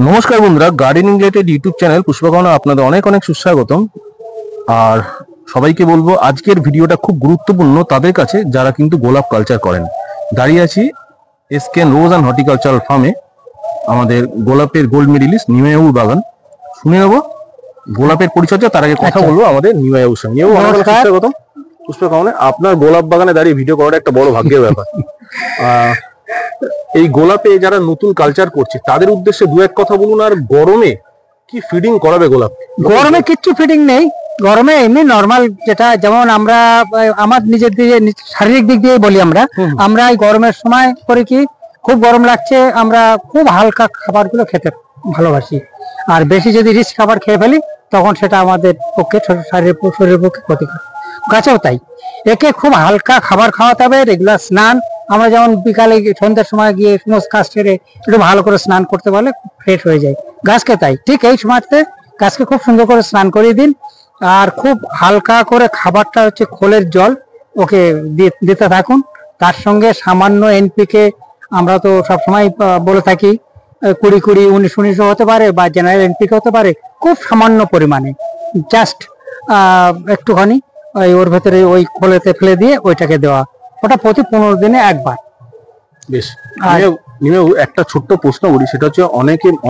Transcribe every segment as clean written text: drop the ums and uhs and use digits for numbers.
নমস্কার বন্ধুরা, gardening related YouTube channel পুষ্পকর্ণ আপনাদের অনেক অনেক সুস্বাগতম। আর সবাইকে বলবো আজকের ভিডিওটা খুব গুরুত্বপূর্ণ তাদের কাছে যারা কিন্তু গোলাপ কালচার করেন। দাঁড়িয়ে আছি এসকেএন রোজ অ্যান্ড হর্টিকালচারাল ফার্মে, আমাদের গোলাপের গোল্ড মেডেলিস্ট নিমাইবাবুর বাগান। শুনে নেবো গোলাপের পরিচর্যা, তার আগে কথা বলবো আমাদের নিমাইবাবুর সঙ্গে। সুস্বাগতম পুষ্পকর্ণ। আপনার গোলাপ বাগানে দাঁড়িয়ে ভিডিও করাটা একটা বড় ভাগ্যের ব্যাপার। এই গোলাপে যারা নতুন কালচার করছে তাদের উদ্দেশ্যে দু এক কথা বলুন। আর গরমে কি ফিডিং করাবে গোলাপ? গরমে কিচ্ছু ফিডিং নেই, গরমে এমনি নরমাল যেটা, যেমন আমরা আমার নিজের দিকে শারীরিক দিক দিয়ে বলি, আমরা এই গরমের সময় করে কি খুব গরম লাগছে, আমরা খুব হালকা খাবারগুলো খেতে ভালোবাসি। আর বেশি যদি রিচ খাবার খেয়ে ফেলি তখন সেটা আমাদের পক্ষে শরীরের পক্ষে ক্ষতিকর। গাছেও তাই, একে খুব হালকা খাবার খাওয়াতে হবে, রেগুলার স্নান। আমরা যেমন বিকালে সন্ধ্যার সময় গিয়ে সমস্ত কাজ সেরে একটু ভালো করে স্নান করতে পারলে ফ্রেশ হয়ে যায়। গাছকে তাই ঠিক এই সময়তে গাছকে খুব সুন্দর করে স্নান করিয়ে দিন। আর খুব হালকা করে খাবারটা হচ্ছে খোলের জল ওকে দিতে থাকুন। তার সঙ্গে সামান্য এনপিকে, আমরা তো সবসময় বলে থাকি 20-20, 19-19 হতে পারে বা জেনারেল এনপিকে হতে পারে, খুব সামান্য পরিমাণে জাস্ট একটুখানি ওর ভেতরে ওই খোলেতে ফেলে দিয়ে ওইটাকে দেওয়া, ওটা প্রতি 15 দিনে একবার। বেশ, একটা ছোট্ট প্রশ্ন করি, সেটা হচ্ছে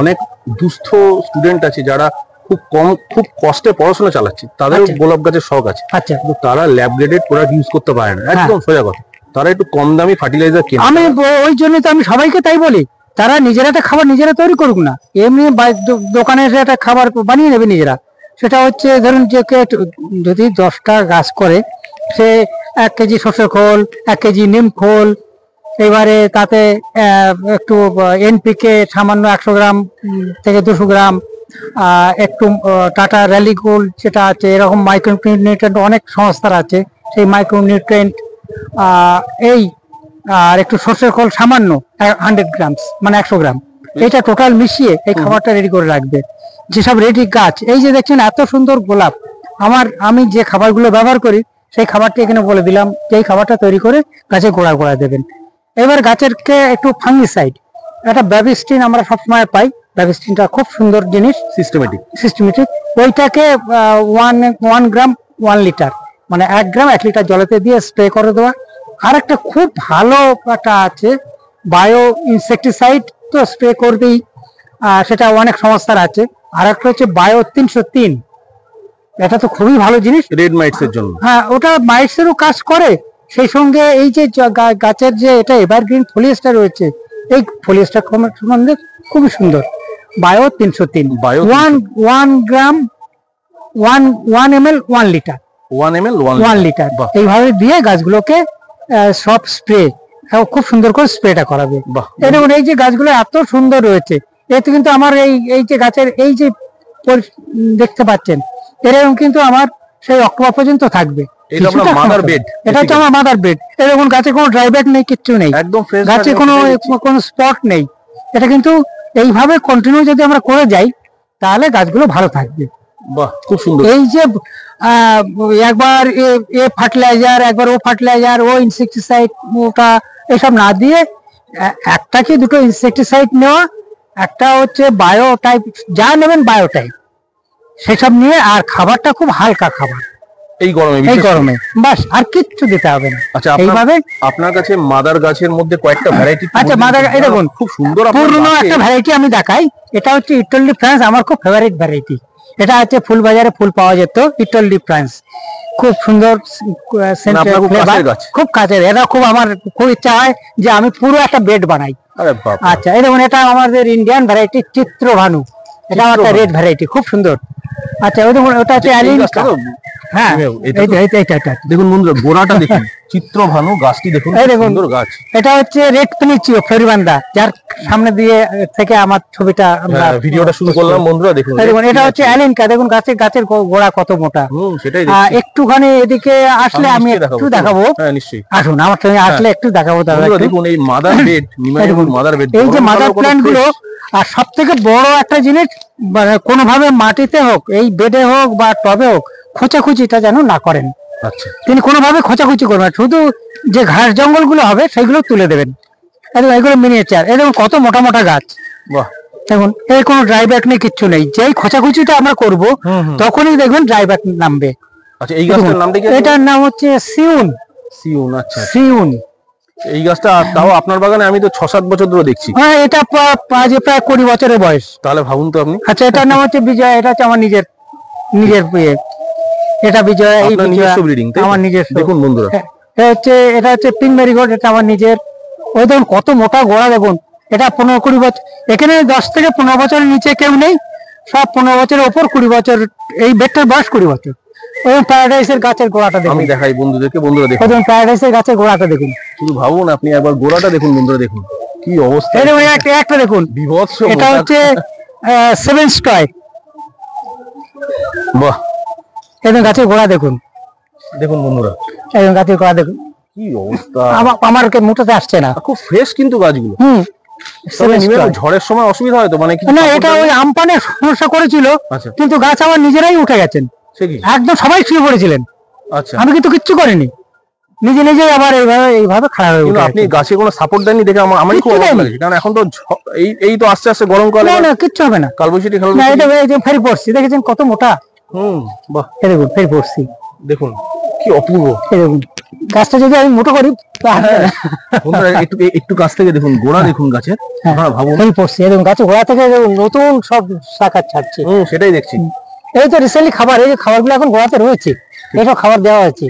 অনেক দুস্থ স্টুডেন্ট আছে যারা খুব কষ্টে পড়াশোনা চালাচ্ছে, তাদের গোলাপ গাছের শখ আছে, কিন্তু তারা ল্যাব গ্রেডেড প্রোডাক্ট ইউজ করতে পারে না। একদম সোজা কথা, তারা একটু কম দামি ফার্টিলাইজার কেনে। আমি ওই জন্য তো আমি সবাইকে তাই বলি, তারা নিজেরা একটা খাবার নিজেরা তৈরি করুক না, এমনি দোকানে একটা খাবার বানিয়ে নেবে নিজেরা। সেটা হচ্ছে ধরুন যে যদি 10টা গাছ করে, সে 1 কেজি সর্ষের খোল, 1 কেজি নিম খোল, এবারে তাতে একটু এনপিকে সামান্য 100 গ্রাম থেকে 200 গ্রাম, একটু টাটা র্যালি গোল্ড যেটা আছে, এরকম মাইক্রোনিউট্রিয়েন্ট অনেক সংস্থার আছে, সেই মাইক্রোনিউট্রিয়েন্ট এই, আর একটু সর্ষের খোল সামান্য 100 গ্রামস মানে 100 গ্রাম, এটা টোটাল মিশিয়ে এই খাবারটা রেডি করে রাখবে। যেসব রেডি গাছ, এই যে দেখছেন এত সুন্দর গোলাপ, আমি যে খাবারগুলো ব্যবহার করি সেই খাবারটি এখানে বলে দিলাম, যে এই খাবারটা তৈরি করে গাছে গোড়া দেবেন। এবার গাছেরকে একটু ফাঙ্গিসাইড, একটা ব্যাবিস্টিন আমরা সবসময় পাই, ব্যাবিস্টিনটা খুব সুন্দর জিনিস, সিস্টেমেটিক। ওইটাকে 1 গ্রাম 1 লিটার, মানে 1 গ্রাম 1 লিটার জলেতে দিয়ে স্প্রে করে দেওয়া। আর একটা খুব ভালো একটা আছে বায়ো ইনসেকটিসাইড, তো স্প্রে করবেই, সেটা অনেক সংস্থার আছে। আর একটা হচ্ছে বায়ো 303, এটা তো খুবই ভালো জিনিস রেড মাইটস এর জন্য। হ্যাঁ, ওটা মাইটস এরও কাজ করে। সেই সঙ্গে এই যে গাছের যে এটা এভারগ্রিন ফলিয়েস্টার রয়েছে, এই ফলিয়েস্টার সম্বন্ধে খুবই সুন্দর। বায়ো 303, 1 গ্রাম 1 ml 1 লিটার, 1 লিটার এইভাবে দিয়ে গাছগুলোকে সব স্প্রে খুব সুন্দর করে স্প্রেটা করাবে। দেখুন এই যে গাছগুলো এত সুন্দর রয়েছে, এতে কিন্তু আমার এই যে গাছের এই যে দেখতে পাচ্ছেন, এরকম কিন্তু আমার সেই অক্টোবর পর্যন্ত থাকবে। এটা হচ্ছে আমার মাদার বেড। এরকম গাছে কোনো ড্রাইব্যাক নেই, কিচ্ছু নেই, গাছে কোনো স্পট নেই। এটা কিন্তু এইভাবে কন্টিনিউ যদি আমরা করে যাই তাহলে গাছগুলো ভালো থাকবে। বাহ, খুব সুন্দর। এই যে একবার এ ফার্টিলাইজার, একবার ও ফার্টিলাইজার, ও ইনসেকটিসাইড, ওটা এসব না দিয়ে একটা কি দুটো ইনসেকটিসাইড নেওয়া, একটা হচ্ছে বায়ো টাইপ, যা নেবেন বায়ো টাইপ সেসব নিয়ে, আর খাবারটা খুব হালকা খাবার এই গরমে বাস, আর কিচ্ছু দিতে হবে না। আচ্ছা, এইভাবে আপনার কাছে মাদার গাছের মধ্যে কয়েকটা ভ্যারাইটি। আচ্ছা, মাদার এই দেখুন খুব সুন্দর পুরনো একটা ভ্যারাইটি আমি দেখাই, এটা হচ্ছে ইটালি ফ্রান্স, আমার খুব ফেভারিট ভ্যারাইটি। এটা আছে ফুল বাজারে ফুল পাওয়া যেত, ইটালি ফ্রান্স, খুব সুন্দর খুব কাছের। এটা খুব ইচ্ছা হয় যে আমি পুরো একটা বেড বানাই। আচ্ছা, এই দেখুন এটা আমাদের ইন্ডিয়ান ভ্যারাইটি চিত্রভানু, এটা আমার রেড ভ্যারাইটি, খুব সুন্দর। আচ্ছা, ওই দেখুন ওটা হচ্ছে অ্যালিনকা। হ্যাঁ, দেখুন বন্ধুরা, গোড়াটা দেখুন, চিত্রভানু গাছটি দেখুন, সুন্দর গাছ। এটা হচ্ছে রেড ফিনিচিও ফ্লোরিবান্দা, যার সামনে দিয়ে থেকে আমার ছবিটা আমরা ভিডিওটা শুরু করলাম। বন্ধুরা দেখুন, এটা হচ্ছে অ্যালিনকা। দেখুন গাছের গোড়া কত মোটা। একটুখানি এদিকে আসলে আমি একটু দেখাবো। নিশ্চয়ই আসুন, আমার সঙ্গে আসলে একটু দেখাবো। দেখুন এই মাদার বেড, মাদার বেড, এই যে মাদার প্ল্যান্ট গুলো। আর সব থেকে বড় একটা জিনিস, কোনোভাবে মাটিতে হোক, এই বেডে হোক বা টবে হোক, খোঁচাখুচিটা যেন না করেন। আচ্ছা, তিনি কোনোভাবে খোঁচাখুচি করবেন, শুধু যে ঘাস জঙ্গল গুলো হবে সেগুলো তুলে দেবেন। এগুলো মিনিয়েচার, এরকম কত মোটা মোটা গাছ। দেখুন এই কোনো ড্রাই ব্যাক নেই, কিচ্ছু নেই। যেই খোঁচাখুচিটা আমরা করব তখনই দেখবেন ড্রাই ব্যাক নামবে। আচ্ছা, এই গাছটার নামটা কি? এটার নাম হচ্ছে সিউন। সিউন, আচ্ছা সিউন। এই গাছটা তাও আপনার বাগানে আমি তো 6-7 বছর ধরে দেখছি। হ্যাঁ, এটা প্রায় 20 বছরের বয়স। তাহলে ভাবুন তো আপনি। আচ্ছা, এটার নাম হচ্ছে বিজয়। এটা হচ্ছে আমার নিজের ইয়ে। এটা বিজয়, এই আপনার নিজস্ব ব্রিডিং, আমার নিজস্ব। দেখুন বন্ধুরা, এটা হচ্ছে পিঙ্ক মেরিগোল্ড, এটা আমার নিজের। ওই দেখুন কত মোটা গোড়া, দেখুন এটা 15-20 বছর। এখানে 10 থেকে 15 বছরের নিচে কেউ নেই, সব 15 বছরের ওপর, 20 বছর। এই বেডটার বয়স 20 বছর। ওই প্যারাডাইসের গাছের গোড়াটা দেখুন, আমি দেখাই বন্ধুদেরকে। বন্ধুরা দেখুন, প্যারাডাইসের গাছের গোড়াটা দেখুন। শুধু ভাবুন আপনি একবার গোড়াটা দেখুন বন্ধুরা, দেখুন কি অবস্থা। একটা দেখুন, বিভৎস। এটা হচ্ছে 7 স্টয়। বাহ, এবং গাছের গোড়া দেখুন, দেখুন বন্ধুরা, এবং গাছের গোড়া দেখুন কি অবস্থা। আমার মুঠোতে আসছে না। খুব ফ্রেশ কিন্তু গাছগুলো। তবে ঝড়ের সময় অসুবিধা হয় তো, মানে কি? না, এটা ওই আমপানের সমস্যা করেছিল, আচ্ছা, কিন্তু গাছ আমার নিজেরাই উঠে গেছেন। সে কি? একদম সবাই শুয়ে পড়েছিলেন, আচ্ছা, আমি কিন্তু কিচ্ছু করিনি, নিজে নিজেই আবার এইভাবে খারাপ হয়ে কিন্তু উঠে আপনি গেছে। গাছে কোনো সাপোর্ট দেননি দেখে আমারই খুব কিচ্ছু অবাক দেয়নি। লাগছে। কারণ এখন তো এই তো আস্তে আস্তে গরমকালে না, কিচ্ছু হবে না। কালবৈশাখী খেলা। না, এটা এই যে ফেরি পড়ছি, দেখেছেন কত মোটা। বাহ, এই দেখুন ফেরি পড়ছি, দেখুন কি অপূর্ব। এই দেখুন গাছটা যদি আমি মোটো করি বন্ধুরা একটু কাছ থেকে দেখুন, গোড়া দেখুন গাছের। হ্যাঁ, ভাবুন। ফেরি পড়ছি, এই দেখুন গাছের গোড়া থেকে নতুন সব শাখা ছাড়ছে। সেটাই দেখছি। এই তো রিসেন্টলি খাবার, এই যে খাবারগুলো এখন গোড়াতে রয়েছে, এইসব খাবার দেওয়া হয়েছে।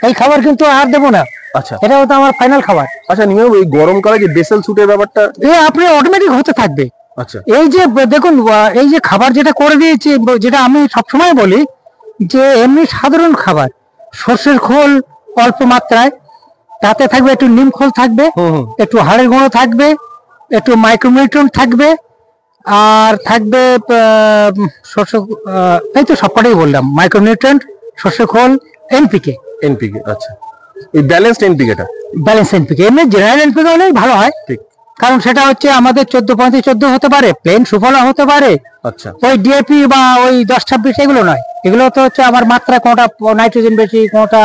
এই খাবার কিন্তু আর দেবো না, আচ্ছা, এটা হতো আমার ফাইনাল খাবার। আচ্ছা নিমেষ, এই গরমকালে যে বেসেল স্যুটের ব্যাপারটা, আপনি অটোমেটিক হতে থাকবে। আচ্ছা, এই যে দেখুন, এই যে খাবার যেটা করে দিয়েছি, যেটা আমি সবসময় বলি যে এমনি সাধারণ খাবার, সর্ষের খোল অল্প মাত্রায়, তাতে থাকবে একটু নিম খোল থাকবে, একটু হাড়ের গুঁড়ো থাকবে, একটু মাইক্রোনিউট্রিয়েন্ট থাকবে, আর থাকবে সর্ষে, এই তো সবকটাই বললাম, মাইক্রোনিউট্রিয়েন্ট, সর্ষের খোল, এনপিকে। আচ্ছা, এই ব্যালেন্সড এনপিকেটা। ব্যালেন্স এনপিকে, এমনি জেনারেল এনপিকে হলেই ভালো হয়, ঠিক। কারণ সেটা হচ্ছে আমাদের 14-35-14 হতে পারে, প্লেন সুফলা হতে পারে। আচ্ছা, ওই ডিএপি বা ওই 10-26 এগুলো নয়, এগুলো তো হচ্ছে আমার মাত্রা, কোনটা নাইট্রোজেন বেশি, কোনটা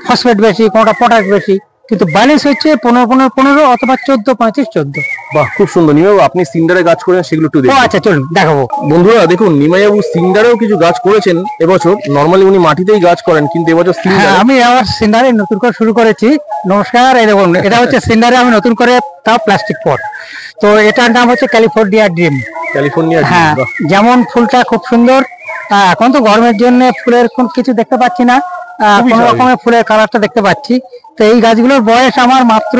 ফসফেট বেশি, কোনটা পটাশ বেশি, কিন্তু ব্যালেন্স হচ্ছে 15-15-15 অথবা 14-35-14। বাহ, খুব সুন্দর। নিমাইবাবু, আপনি সিন্ডারে গাছ করেন, সেগুলো একটু ও দেখুন। আচ্ছা, চলুন দেখাবো। বন্ধুরা দেখুন, নিমাইবাবু সিন্ডারেও কিছু গাছ করেছেন এবছর। নরমালি উনি মাটিতেই গাছ করেন, কিন্তু এবছর হ্যাঁ, আমি আবার সিন্ডারে নতুন করে শুরু করেছি। নমস্কার, এই দেখুন এটা হচ্ছে সিন্ডারে আমি নতুন করে, তাও প্লাস্টিক পট। তো এটার নাম হচ্ছে ক্যালিফোর্নিয়া ড্রিম। ক্যালিফোর্নিয়া। হ্যাঁ, যেমন ফুলটা খুব সুন্দর। এখন তো গরমের জন্য ফুলের কিছু দেখতে পাচ্ছি না, কোন রকমের ফুলের কালারটা দেখতে পাচ্ছি। তো এই গাছগুলোর বয়স আমার মাত্র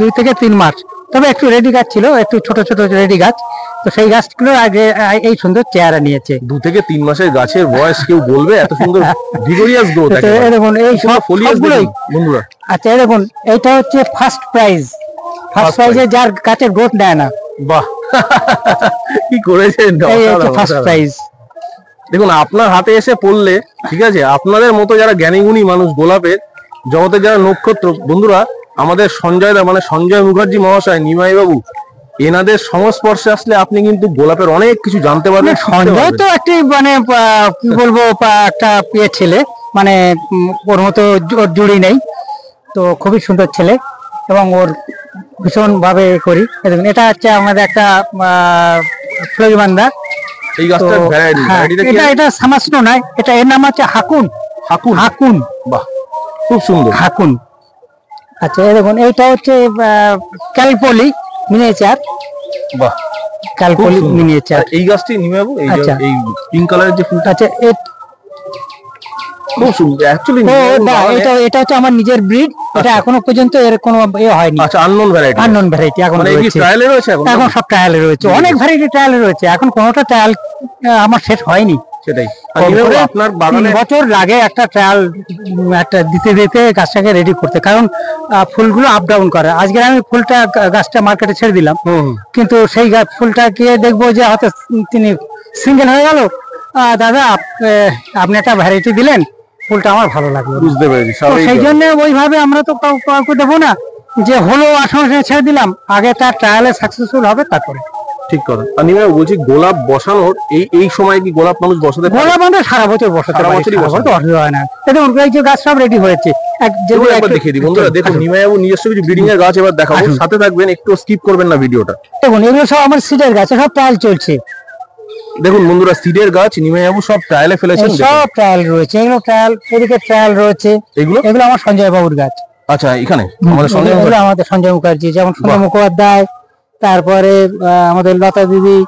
2 থেকে 3 মাস, তবে একটু রেডি গাছ ছিল, একটু ছোট ছোট রেডি গাছ। তো সেই গাছগুলো আগে এই সুন্দর চেহারা নিয়েছে। 2 থেকে 3 মাসের গাছের বয়স কেউ বলবে এত সুন্দর ভিগোরিয়াস গ্রোথ। দেখুন এই সবগুলোই বন্ধুরা। আচ্ছা, দেখুন এইটা হচ্ছে ফার্স্ট প্রাইজ, ফার্স্ট প্রাইজে যার গাছের গ্রোথ দেয় না। বাহ, কি করেছেন, ফার্স্ট প্রাইজ। দেখুন আপনার হাতে এসে পড়লে, ঠিক আছে, আপনাদের মতো যারা জ্ঞানীগুণী মানুষ, গোলাপের জগতে যারা নক্ষত্র, বন্ধুরা, আমাদের সঞ্জয় দা, মানে সঞ্জয় মুখার্জি মহাশয়, নিমাই বাবু, এনাদের সংস্পর্শে আসলে আপনি কিন্তু গোলাপের অনেক কিছু জানতে পারবেন। সঞ্জয় তো একটি মানে কি বলবো, একটা প্রিয় ছেলে, মানে ওর মতো ওর জুড়ি নেই। তো খুবই সুন্দর ছেলে, এবং ওর ভীষণ ভাবে করি। এটা হচ্ছে আমাদের একটা ফ্লোরিবান্দা। এই গাছটার ভ্যারাইটি, এটা সামাসনো নয়, এটা এর নাম হচ্ছে হাকুন। হাকুন, বাহ, খুব সুন্দর, হাকুন। আচ্ছা, এই দেখুন এইটা হচ্ছে ক্যালপলি মিনিয়েচার। বাহ, ক্যালপলি মিনিয়েচার। এই গাছটি নিমাইবাবু, এই পিঙ্ক কালারের যে ফুলটা, আচ্ছা, খুব সুন্দর অ্যাকচুয়ালি। এটা হচ্ছে আমার নিজের ব্রিড। এটা এখনো পর্যন্ত এর কোনো হয়নি। আচ্ছা, আননোন ভ্যারাইটি এখন রয়েছে। ট্রায়ালে রয়েছে এখন সব ট্রায়ালে রয়েছে, অনেক ভ্যারাইটি ট্রায়ালে রয়েছে, এখন কোনোটা ট্রায়াল আমার শেষ হয়নি। সেটাই। আপনার বাগানে 3 বছর লাগে একটা ট্রায়াল একটা দিতে গাছটাকে রেডি করতে, কারণ ফুলগুলো আপ ডাউন করে। আজকে আমি ফুলটা গাছটা মার্কেটে ছেড়ে দিলাম, কিন্তু সেই ফুলটা গিয়ে দেখবো যে হয়তো তিনি সিঙ্গেল হয়ে গেল, দাদা আপনি একটা ভ্যারাইটি দিলেন, ফুলটা আমার ভালো লাগলো। বুঝতে পেরেছি। সেই জন্য ওইভাবে আমরা তো কাউকে দেবো না যে হলো আশেপাশে ছেড়ে দিলাম, আগে তার ট্রায়ালে সাকসেসফুল হবে তারপরে। ঠিক কথা। আর নিমাই বলছি গোলাপ বসানোর এই সময় কি গোলাপ মানুষ বসাতে পারে? গোলাপ আমরা সারা বছর বসাতে সারা পারি, বছরই সারা বসাতে বছর অসুবিধা হয় না। দেখুন এই যে গাছ সব রেডি হয়েছে, যেগুলো একবার দেখিয়ে দিই বন্ধুরা। দেখুন নিমাই বাবু নিজস্ব কিছু ব্রিডিং এর গাছ এবার দেখাবো, সাথে থাকবেন, একটু স্কিপ করবেন না ভিডিওটা। দেখুন এগুলো সব আমার সিডের গাছ, সব ট্রায়াল চলছে। দেখুন বন্ধুরা সিডের গাছ নিমাই বাবু সব ট্রায়ালে ফেলেছেন। সব ট্রায়াল রয়েছে, এগুলো ট্রায়াল, এদিকে ট্রায়াল রয়েছে। এগুলো আমার সঞ্জয় বাবুর গাছ। আচ্ছা, এখানে আমাদের সঞ্জয় মুখার্জি, যেমন সঞ্জয় মুখোপাধ্যায়, তারপরে আমাদের লতা দিদি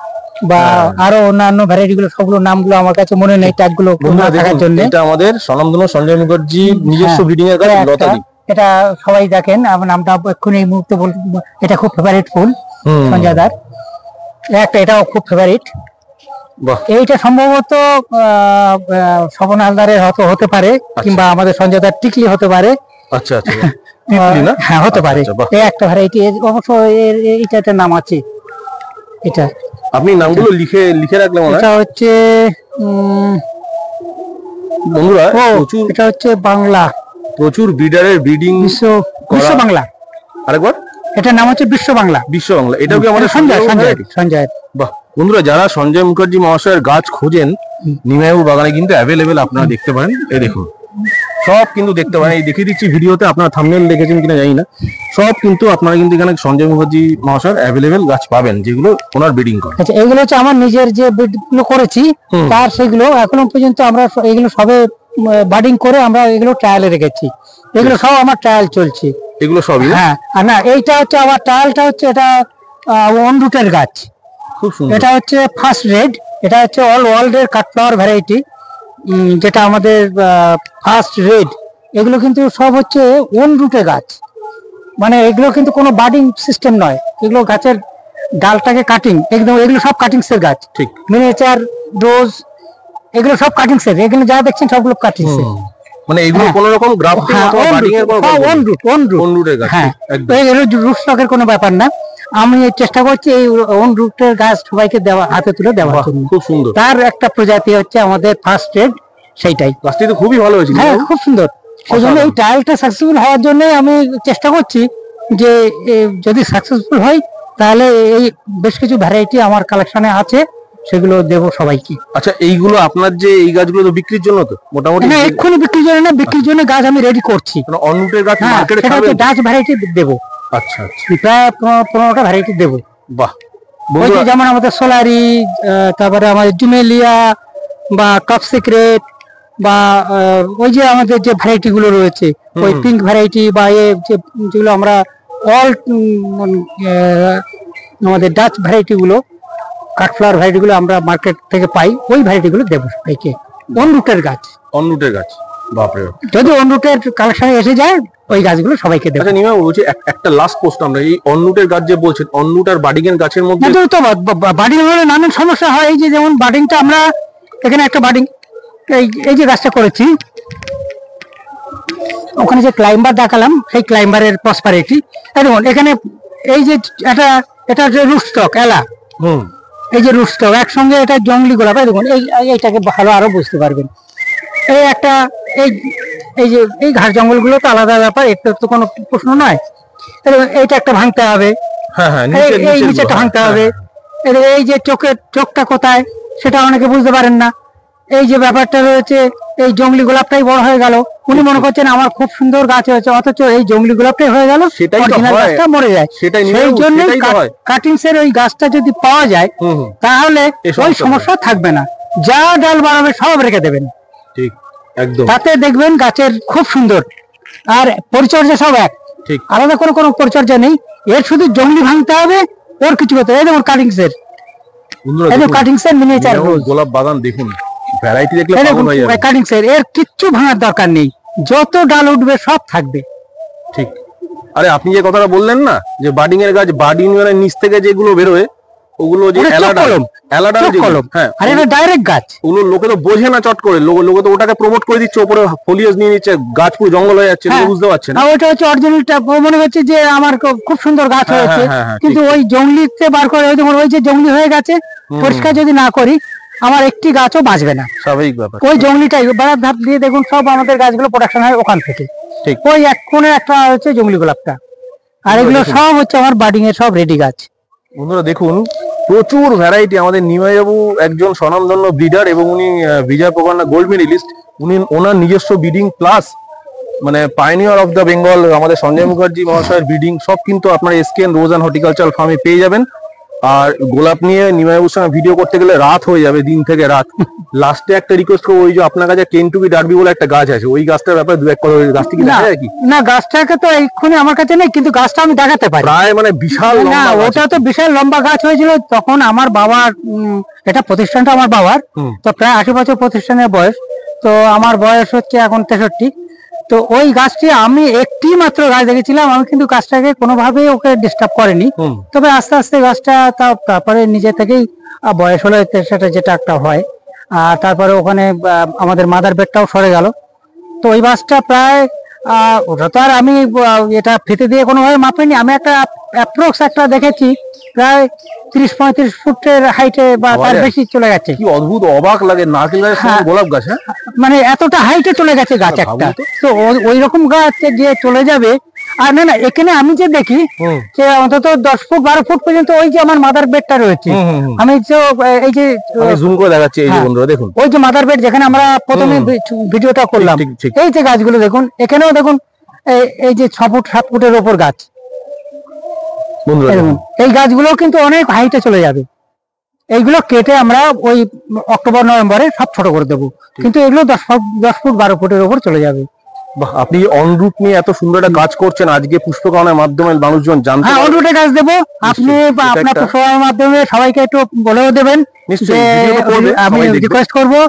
বা আরো অন্যান্য ভ্যারাইটি গুলো, সবগুলো নামগুলো আমার কাছে মনে নেই, ট্যাগ গুলো থাকার জন্য। এটা আমাদের স্বনামধন্য সঞ্জয় মুখার্জি নিজস্ব ব্রিডিং এর গাছ লতা দিদি। এটা সবাই দেখেন, আমার নামটা এক্ষুনি এই মুহূর্তে বলতে, এটা খুব ফেভারিট ফুল সঞ্জয় দার, এটাও খুব ফেভারিট। এইটা সম্ভবত স্বপন হালদারের হতে পারে, কিংবা আমাদের সঞ্জয় দার টিকলি হতে পারে। আচ্ছা আচ্ছা, হ্যাঁ হতে পারে। এই একটা ভ্যারাইটি, অবশ্য এইটা নাম আছে। এটা আপনি নামগুলো লিখে রাখলে মনে হয়। এটা হচ্ছে বন্ধুরা এটা হচ্ছে বাংলা, প্রচুর ব্রিডারের ব্রিডিং বিশ্ব বাংলা। আরেকবার এটার নাম হচ্ছে বিশ্ব বাংলা। বিশ্ব বাংলা, এটাও কি আমাদের সঞ্জয়। বাহ বন্ধুরা, যারা সঞ্জয় মুখার্জি মহাশয়ের গাছ খোঁজেন নিমাইবাবু বাগানে কিন্তু অ্যাভেলেবেল, আপনারা দেখতে পারেন। এই দেখুন সব কিন্তু দেখতে পারেন, এই দেখিয়ে দিচ্ছি ভিডিওতে, আপনারা থাম্বনেল দেখেছেন কিনা জানি না, সব কিন্তু আপনারা কিন্তু এখানে সঞ্জয় মুখার্জি মহাশয়ের অ্যাভেলেবেল গাছ পাবেন, যেগুলো ওনার ব্রিডিং করে। আচ্ছা, এগুলো হচ্ছে আমার নিজের যে ব্রিডগুলো করেছি, তার সেগুলো এখনো পর্যন্ত আমরা এগুলো সবে বাডিং করে আমরা এগুলো ট্রায়ালে রেখেছি। এগুলো সব আমার ট্রায়াল চলছে, এগুলো সবই। হ্যাঁ, আর না এইটা হচ্ছে আমার ট্রায়ালটা হচ্ছে, এটা ওয়ান রুটের গাছ, খুব সুন্দর। এটা হচ্ছে ফার্স্ট রেড, এটা হচ্ছে অল ওয়ার্ল্ড এর কাট ফ্লাওয়ার ভ্যারাইটি, যেটা আমাদের ফার্স্ট রেড। এগুলো কিন্তু সব হচ্ছে ওন রুটে গাছ, মানে এগুলো কিন্তু কোনো বাডিং সিস্টেম নয়, এগুলো গাছের ডালটাকে কাটিং, একদম এগুলো সব কাটিংস এর গাছ। ঠিক, মিনিয়েচার রোজ এগুলো সব কাটিংস এর, এগুলো যা দেখছেন সবগুলো কাটিংস এর, মানে এগুলো কোনো রকম গ্রাফটিং অথবা বাডিং এর কোনো ওন রুটের গাছ। হ্যাঁ, এগুলো রুট স্টকের কোনো ব্যাপার না। আমি চেষ্টা করছি এই ওন রুটের গাছ সবাইকে দেওয়া, হাতে তুলে দেওয়ার জন্য। খুব সুন্দর। তার একটা প্রজাতি হচ্ছে আমাদের ফার্স্ট রেড, সেইটাই। গাছটি তো খুবই ভালো হয়েছে। হ্যাঁ, খুব সুন্দর। সেই জন্য এই ট্রায়ালটা সাকসেসফুল হওয়ার জন্য আমি চেষ্টা করছি যে যদি সাকসেসফুল হয় তাহলে এই বেশ কিছু ভ্যারাইটি আমার কালেকশনে আছে, সেগুলো দেবো সবাইকে। আচ্ছা, এইগুলো আপনার যে এই গাছগুলো তো বিক্রির জন্য, তো মোটামুটি না এক্ষুনি বিক্রির জন্য না, বিক্রির জন্য গাছ আমি রেডি করছি। অন রুটের গাছ মার্কেটে ছাড়বেন? ডাচ ভ্যারাইটি দেবো। আচ্ছা আচ্ছা, প্রায় 15টা ভ্যারাইটি দেবো। বাহ, যেমন আমাদের সোলারি, তারপরে আমাদের জুমেলিয়া বা কাপ সিক্রেট, বা ওই যে আমাদের যে ভ্যারাইটি গুলো রয়েছে, ওই পিঙ্ক ভ্যারাইটি, বা যেগুলো আমরা অল আমাদের ডাচ ভ্যারাইটি গুলো, কাঠফ্লাওয়ার ভ্যারাইটি গুলো আমরা মার্কেট থেকে পাই, ওই ভ্যারাইটি গুলো দেবো সবাইকে। অন রুটের গাছ, অন রুটের গাছ, বাপরে। যদি অন রুটের কালেকশনে এসে যায় ওই গাছগুলো সবাইকে দেবো। আচ্ছা নিমা বলছি, একটা লাস্ট প্রশ্ন, আমরা এই অন রুটের গাছ যে বলছেন, অন রুট আর বাডিং এর গাছের মধ্যে তো বাডিং হলে নানান সমস্যা হয়। এই যে যেমন বাডিংটা আমরা এখানে একটা বাডিং, এই যে গাছটা করেছি, ওখানে যে ক্লাইম্বার দেখালাম, সেই ক্লাইম্বারের প্রসপারিটি দেখুন এখানে, এই যে এটা যে রুট স্টক এলা, এই যে রুট স্টক একসঙ্গে, এটা জঙ্গলি গোলাপ। দেখুন এইটাকে ভালো আরো বুঝতে পারবেন। এই একটা এই যে এই ঘাস জঙ্গলগুলো তো আলাদা ব্যাপার, এটা তো কোনো প্রশ্ন নয়। এইটা একটা ভাঙতে হবে, এই নিচেটা ভাঙতে হবে। এই যে চোখটা কোথায় সেটা অনেকে বুঝতে পারেন না। এই যে ব্যাপারটা রয়েছে, এই জঙ্গলি গোলাপটাই বড় হয়ে গেল, উনি মনে করছেন আমার খুব সুন্দর গাছ হয়েছে, অথচ এই জঙ্গলি গোলাপটাই হয়ে গেল, গাছটা মরে যায়। সেই জন্য কাটিংস এর ওই গাছটা যদি পাওয়া যায় তাহলে ওই সমস্যা থাকবে না, যা ডাল বাড়াবে সব রেখে দেবেন। ঠিক, একদম। তাতে দেখবেন গাছের খুব সুন্দর, আর পরিচর্যা সব এক, আলাদা কোনো পরিচর্যা নেই। এর শুধু জঙ্গলি ভাঙতে হবে, ওর কিছু করতে হবে। এই যেমন কাটিংস এর, কাটিংস এর মিনিয়েচার গোলাপ বাগান দেখুন, ভ্যারাইটি দেখলে পাগল হয়ে যাবে। কাটিংস এর কিচ্ছু ভাঙার দরকার নেই, যত ডাল উঠবে সব থাকবে। ঠিক। আরে আপনি যে কথাটা বললেন না, যে বাডিং এর গাছ, বাডিং এর নিচ থেকে যেগুলো বেরোয়, ওগুলো যে হ্যাঁ, আর এটা ডাইরেক্ট গাছ, ওগুলো লোকে তো বোঝে না, চট করে লোকে তো ওটাকে প্রমোট করে দিচ্ছে, উপরে ফলিয়েজ নিয়ে নিচ্ছে, গাছ পুরো জঙ্গল হয়ে যাচ্ছে, বুঝতে পারছেন না। ওটা হচ্ছে অরিজিনালটা, মনে হচ্ছে যে আমার খুব সুন্দর গাছ হয়েছে, কিন্তু ওই জঙ্গলিতে বার করে ওই যে জঙ্গলি হয়ে গেছে, পরিষ্কার যদি না করি আমার একটি গাছও বাঁচবে না। স্বাভাবিক ব্যাপার। ওই জঙ্গলিটাই বারাত ধাপ দিয়ে দেখুন, সব আমাদের গাছগুলো প্রোডাকশন হয় ওখান থেকে। ওই এক কোণে একটা হচ্ছে জঙ্গলি গোলাপটা, আর এগুলো সব হচ্ছে আমার বাডিং এর সব রেডি গাছ। বন্ধুরা দেখুন প্রচুর ভ্যারাইটি। আমাদের নিমাইবাবু একজন স্বনামধন্য ব্রিডার এবং উনি বিজয় প্রকান্না গোল্ড মেডেলিস্ট। উনি ওনার নিজস্ব ব্রিডিং প্লাস মানে পাইনিয়ার অফ দ্য বেঙ্গল আমাদের সঞ্জয় মুখার্জি মহাশয়ের ব্রিডিং সব কিন্তু আপনার এসকেএন রোজ অ্যান্ড হর্টিকালচার ফার্মে পেয়ে যাবেন। আর গোলাপ নিয়ে নিমাইবাবুর সঙ্গে ভিডিও করতে গেলে রাত হয়ে যাবে, দিন থেকে রাত। লাস্টে একটা রিকোয়েস্ট করবো, ওই যে আপনার কাছে কেনটুকি ডার্বি বলে একটা গাছ আছে, ওই গাছটার ব্যাপারে দু এক কথা, ওই গাছটি কি দেখা যায় কি? না, গাছটাকে তো এক্ষুনি আমার কাছে নেই, কিন্তু গাছটা আমি দেখাতে পারি। প্রায় মানে বিশাল না, লম্বা গাছ। ওটা তো বিশাল লম্বা গাছ হয়েছিল তখন আমার বাবার, এটা প্রতিষ্ঠানটা আমার বাবার, তো প্রায় 80 বছর প্রতিষ্ঠানের বয়স। তো আমার বয়স হচ্ছে এখন 63। তো ওই গাছটি আমি একটি মাত্র গাছ দেখেছিলাম, আমি কিন্তু গাছটাকে কোনোভাবেই ওকে ডিস্টার্ব করিনি। তবে আস্তে আস্তে গাছটা তারপরে নিজে থেকেই বয়স হলে সেটা যেটা একটা হয়, আর তারপরে ওখানে আমাদের মাদার বেডটাও সরে গেল। তো ওই গাছটা প্রায় ওটা তো আর আমি এটা ফিতে দিয়ে কোনোভাবে মাপিনি, আমি একটা অ্যাপ্রক্স একটা দেখেছি প্রায় 30-35 ফুটের হাইটে বা তার বেশি চলে গেছে। কি অদ্ভুত, অবাক লাগে, নারকেল গাছের সঙ্গে গোলাপ গাছ। হ্যাঁ, মানে এতটা হাইটে চলে গেছে গাছ একটা। তো ওই রকম গাছ যে চলে যাবে। আর না, এখানে আমি যে দেখি যে অন্তত 10 ফুট 12 ফুট পর্যন্ত ওই যে আমার মাদার বেডটা রয়েছে, আমি তো এই যে জুম করে দেখাচ্ছি, এই যে বন্ধুরা দেখুন, ওই যে মাদার বেড যেখানে আমরা প্রথমে ভিডিওটা করলাম, এই যে গাছগুলো দেখুন, এখানেও দেখুন এই যে 6 ফুট 7 ফুটের ওপর গাছ। এই গাছগুলো কিন্তু অনেক হাইটে চলে যাবে। এইগুলো কেটে আমরা ওই অক্টোবর নভেম্বরে সব ছোট করে দেবো, কিন্তু এগুলো 10 ফুট 12 ফুটের ওপর চলে যাবে। আপনি অনরুট নিয়ে এত সুন্দর একটা কাজ করছেন, আজকে পুষ্পকাওয়ানের মাধ্যমে মানুষজন জানতে। হ্যাঁ, অনরুটে গাছ দেবো। আপনি আপনার পুষ্পকাওয়ানের মাধ্যমে সবাইকে একটু বলেও দেবেন। আমি রিকোয়েস্ট করবো,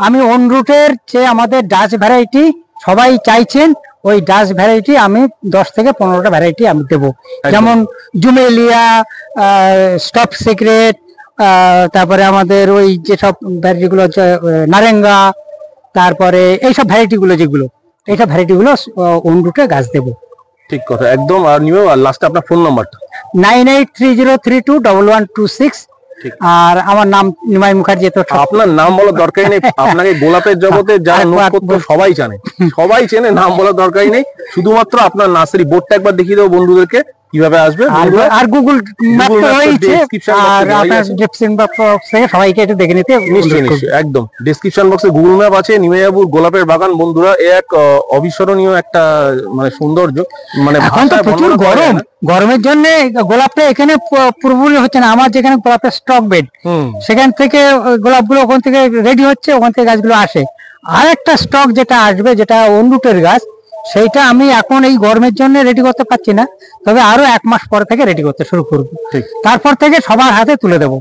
আমি অনরুটের যে আমাদের ডাচ ভ্যারাইটি সবাই চাইছেন, ওই ডাচ ভ্যারাইটি আমি 10 থেকে 15টা ভ্যারাইটি আমি দেবো। যেমন জুমেলিয়া, স্টপ সিক্রেট, তারপরে আমাদের ওই যেসব ভ্যারাইটি গুলো, নারেঙ্গা, তারপরে এইসব ভ্যারাইটি গুলো, যেগুলো এইসব ভ্যারাইটি গুলো অনরুটে গাছ দেবো। ঠিক কথা একদম। আর লাস্টে আপনার ফোন নাম্বারটা 9830321126। আর আমার নাম নিমাই মুখার্জি। তো আপনার নাম বলার দরকারই নেই, আপনাকে গোলাপের জগতে যারা নোট করতে সবাই জানে, সবাই চেনে, নাম বলার দরকারই নেই। শুধুমাত্র আপনার নার্সারি বোর্ডটা একবার দেখিয়ে দেবো বন্ধুদেরকে কিভাবে আসবে। আর গুগল সবাইকে একটু দেখে নিতে একদম ডেসক্রিপশন বক্সে গুগল ম্যাপ আছে। নিমাইবাবুর গোলাপের বাগান বন্ধুরা, এ এক অবিস্মরণীয় একটা মানে সৌন্দর্য। মানে প্রচুর গরম, গরমের জন্য গোলাপটা এখানে পুরোপুরি হচ্ছে না। আমার যেখানে গোলাপের স্টক বেড, সেখান থেকে গোলাপগুলো ওখান থেকে রেডি হচ্ছে, ওখান থেকে গাছগুলো আসে। আর একটা স্টক যেটা আসবে, যেটা অনরুটের গাছ, সেইটা আমি এখন এই গরমের জন্য রেডি করতে পারছি না, তবে আরো 1 মাস পরে থেকে রেডি করতে শুরু করবো। তারপর থেকে সবার হাতে তুলে দেবো।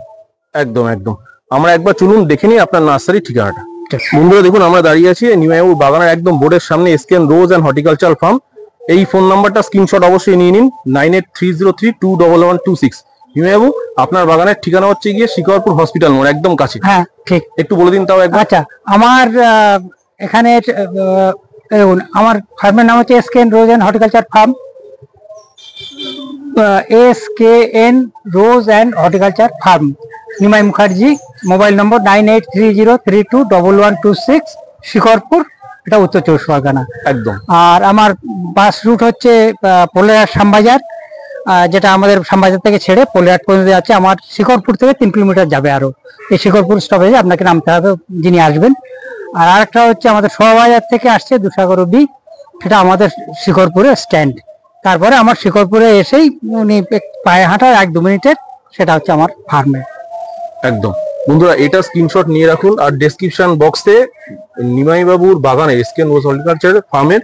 একদম একদম। আমরা একবার চলুন দেখে নিই আপনার নার্সারি ঠিকানাটা। বন্ধুরা দেখুন, আমরা দাঁড়িয়ে আছি নিমাইবাবুর বাগানের একদম বোর্ডের সামনে, এসকেএন রোজ অ্যান্ড হর্টিকালচার ফার্ম। এই ফোন নাম্বারটা স্ক্রিনশট অবশ্যই নিয়ে নিন, 9830321126। নিমাইবাবু, আপনার বাগানের ঠিকানা হচ্ছে গিয়ে শিকরপুর হসপিটাল মোড়, একদম কাছে। হ্যাঁ ঠিক, একটু বলে দিন তাও একবার। আচ্ছা, আমার এখানে আমার ফার্মের নাম হচ্ছে এসকেএন রোজ and horticulture farm, এসকেএন rose and horticulture farm, Nimai Mukherjee. Mobile নম্বর 9830321126, শিকরপুর, এটা উত্তর 24 পরগনা একদম। আর আমার বাস রুট হচ্ছে পোলেরহাট শ্যামবাজার, যেটা আমাদের শ্যামবাজার থেকে ছেড়ে পোলেরহাট পর্যন্ত যাচ্ছে। আমার শিকরপুর থেকে 3 কিলোমিটার যাবে আরো। এই শিকরপুর স্টপেজে আপনাকে নামতে হবে যিনি আসবেন। আর আরেকটা হচ্ছে আমাদের শোভাবাজার থেকে আসছে দুসাগর বি, সেটা আমাদের শিকরপুরের স্ট্যান্ড। তারপরে আমার শিকরপুরে এসেই উনি পায়ে হাঁটার 1-2 মিনিটের, সেটা হচ্ছে আমার ফার্মে। একদম বন্ধুরা, এটা স্ক্রিনশট নিয়ে রাখুন। আর ডেসক্রিপশন বক্সে নিমাইবাবুর বাগানের এসকেএন রোজ হর্টিকালচার ফার্মের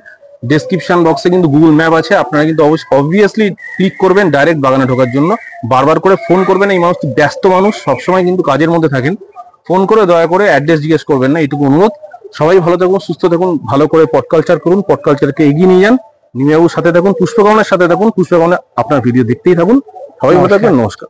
ডেসক্রিপশন বক্সে কিন্তু গুগল ম্যাপ আছে। আপনারা কিন্তু অবভিয়াসলি ক্লিক করবেন ডাইরেক্ট বাগানে ঢোকার জন্য। বারবার করে ফোন করবেন, এই মানুষ ব্যস্ত মানুষ, সবসময় কিন্তু কাজের মধ্যে থাকেন। ফোন করে দয়া করে অ্যাড্রেস জিজ্ঞেস করবেন না, এইটুকু অনুরোধ। সবাই ভালো থাকুন, সুস্থ থাকুন, ভালো করে পট কালচার করুন, পট কালচারকে এগিয়ে নিয়ে যান। নিমাইবাবুর সাথে থাকুন, পুষ্পকাওয়ানের সাথে থাকুন, পুষ্পকাওয়ানের আপনার ভিডিও দেখতেই থাকুন। সবাই ভালো থাকবেন, নমস্কার।